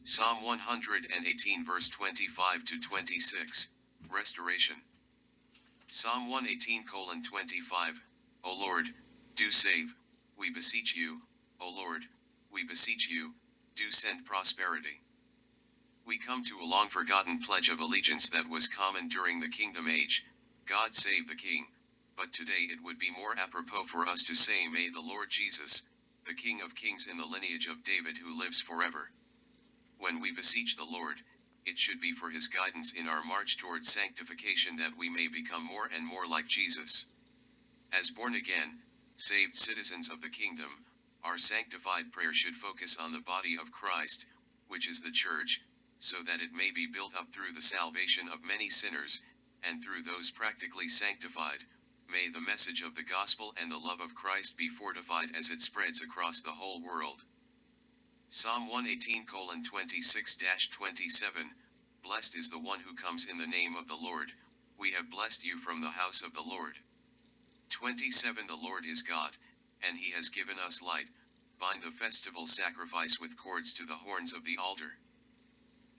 Psalm 118 verse 25 to 26, Restoration. Psalm 118:25, O Lord, do save, we beseech you, O Lord, we beseech you, do send prosperity. We come to a long-forgotten pledge of allegiance that was common during the Kingdom Age, God save the King, but today it would be more apropos for us to say, may the Lord Jesus, the King of Kings in the lineage of David who lives forever. When we beseech the Lord, it should be for his guidance in our march towards sanctification, that we may become more and more like Jesus. As born again, saved citizens of the kingdom, our sanctified prayer should focus on the body of Christ, which is the church, so that it may be built up through the salvation of many sinners, and through those practically sanctified, may the message of the gospel and the love of Christ be fortified as it spreads across the whole world. Psalm 118:26-27, Blessed is the one who comes in the name of the Lord, we have blessed you from the house of the Lord. 27 The Lord is God, and he has given us light, bind the festival sacrifice with cords to the horns of the altar.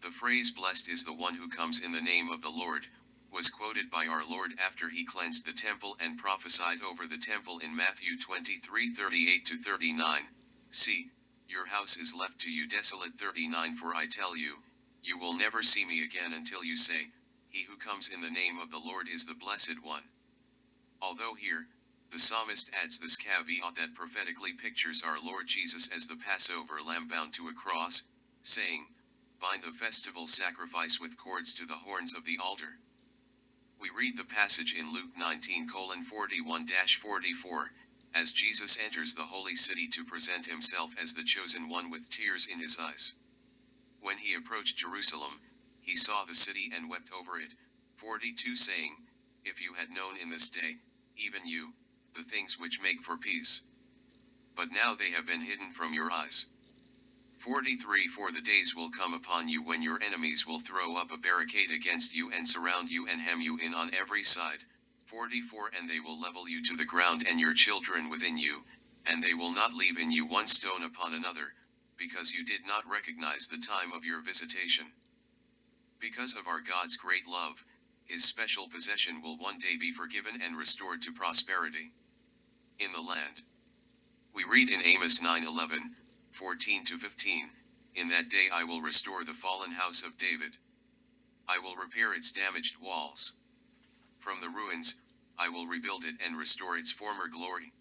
The phrase blessed is the one who comes in the name of the Lord, was quoted by our Lord after he cleansed the temple and prophesied over the temple in Matthew 23:38-39, See, your house is left to you desolate. 39 For I tell you, you will never see me again until you say, he who comes in the name of the Lord is the blessed one. Although here, the psalmist adds this caveat that prophetically pictures our Lord Jesus as the Passover lamb bound to a cross, saying, bind the festival sacrifice with cords to the horns of the altar. We read the passage in Luke 19:41-44, as Jesus enters the holy city to present himself as the chosen one with tears in his eyes. When he approached Jerusalem, he saw the city and wept over it, 42 saying, if you had known in this day, even you, the things which make for peace. But now they have been hidden from your eyes. 43 For the days will come upon you when your enemies will throw up a barricade against you and surround you and hem you in on every side. 44 And they will level you to the ground and your children within you, and they will not leave in you one stone upon another, because you did not recognize the time of your visitation. Because of our God's great love, his special possession will one day be forgiven and restored to prosperity in the land. We read in Amos 9:11-14-15, In that day I will restore the fallen house of David. I will repair its damaged walls. From the ruins, I will rebuild it and restore its former glory.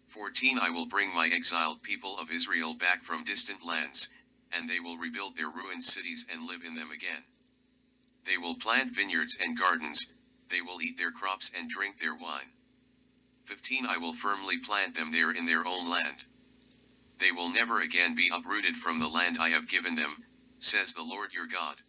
14 I will bring my exiled people of Israel back from distant lands, and they will rebuild their ruined cities and live in them again. They will plant vineyards and gardens, they will eat their crops and drink their wine. 15 I will firmly plant them there in their own land. They will never again be uprooted from the land I have given them, says the Lord your God.